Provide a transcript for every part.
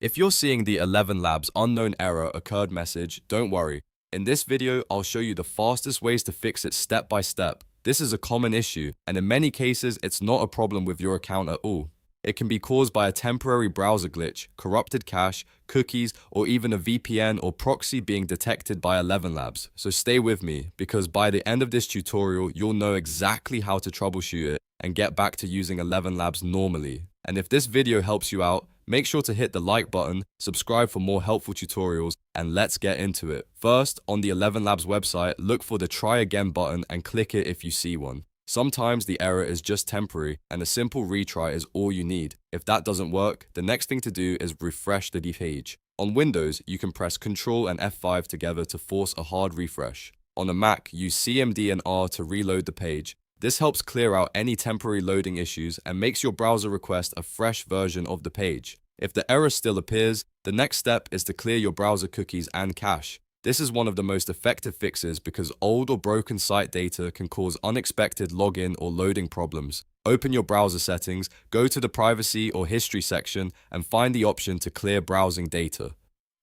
If you're seeing the ElevenLabs unknown error occurred message, don't worry. In this video, I'll show you the fastest ways to fix it step by step. This is a common issue, and in many cases, it's not a problem with your account at all. It can be caused by a temporary browser glitch, corrupted cache, cookies, or even a VPN or proxy being detected by ElevenLabs. So stay with me, because by the end of this tutorial, you'll know exactly how to troubleshoot it and get back to using ElevenLabs normally. And if this video helps you out, make sure to hit the like button, subscribe for more helpful tutorials, and let's get into it. First, on the ElevenLabs website, look for the Try Again button and click it if you see one. Sometimes the error is just temporary, and a simple retry is all you need. If that doesn't work, the next thing to do is refresh the page. On Windows, you can press Ctrl and F5 together to force a hard refresh. On a Mac, use CMD and R to reload the page. This helps clear out any temporary loading issues and makes your browser request a fresh version of the page. If the error still appears, the next step is to clear your browser cookies and cache. This is one of the most effective fixes because old or broken site data can cause unexpected login or loading problems. Open your browser settings, go to the privacy or history section, and find the option to clear browsing data.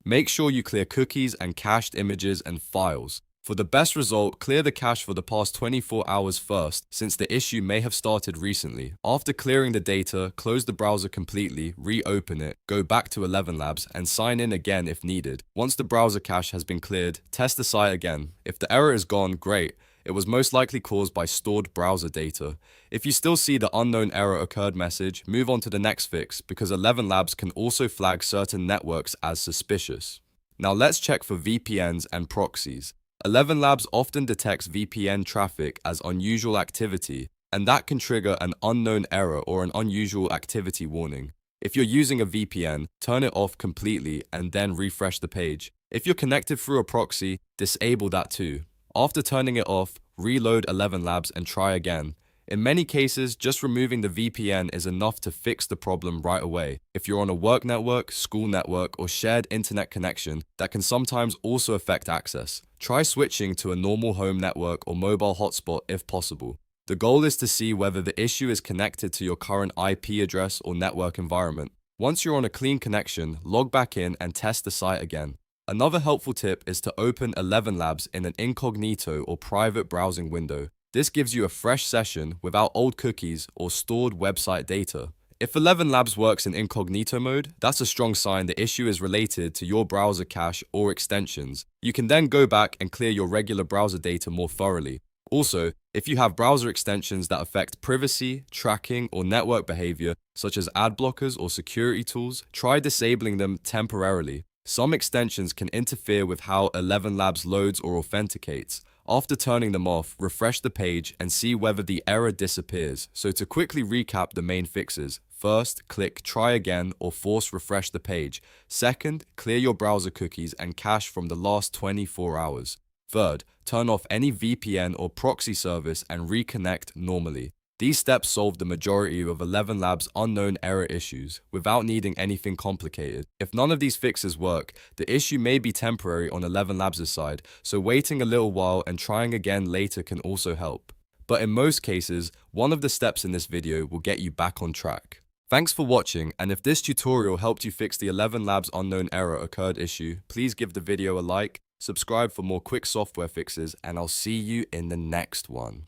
Make sure you clear cookies and cached images and files. For the best result, clear the cache for the past 24 hours first, since the issue may have started recently. After clearing the data, close the browser completely, reopen it, go back to ElevenLabs, and sign in again if needed. Once the browser cache has been cleared, test the site again. If the error is gone, great. It was most likely caused by stored browser data. If you still see the unknown error occurred message, move on to the next fix, because ElevenLabs can also flag certain networks as suspicious. Now let's check for VPNs and proxies. ElevenLabs often detects VPN traffic as unusual activity, and that can trigger an unknown error or an unusual activity warning. If you're using a VPN, turn it off completely and then refresh the page. If you're connected through a proxy, disable that too. After turning it off, reload ElevenLabs and try again. In many cases, just removing the VPN is enough to fix the problem right away. If you're on a work network, school network, or shared internet connection, that can sometimes also affect access. Try switching to a normal home network or mobile hotspot if possible. The goal is to see whether the issue is connected to your current IP address or network environment. Once you're on a clean connection, log back in and test the site again. Another helpful tip is to open ElevenLabs in an Incognito or private browsing window. This gives you a fresh session without old cookies or stored website data. If ElevenLabs works in incognito mode, that's a strong sign the issue is related to your browser cache or extensions. You can then go back and clear your regular browser data more thoroughly. Also, if you have browser extensions that affect privacy, tracking, or network behavior, such as ad blockers or security tools, try disabling them temporarily. Some extensions can interfere with how ElevenLabs loads or authenticates. After turning them off, refresh the page and see whether the error disappears. So to quickly recap the main fixes, first, click Try Again or force refresh the page. Second, clear your browser cookies and cache from the last 24 hours. Third, turn off any VPN or proxy service and reconnect normally. These steps solve the majority of ElevenLabs' unknown error issues without needing anything complicated. If none of these fixes work, the issue may be temporary on ElevenLabs' side, so waiting a little while and trying again later can also help. But in most cases, one of the steps in this video will get you back on track. Thanks for watching, and if this tutorial helped you fix the ElevenLabs unknown error occurred issue, please give the video a like, subscribe for more quick software fixes, and I'll see you in the next one.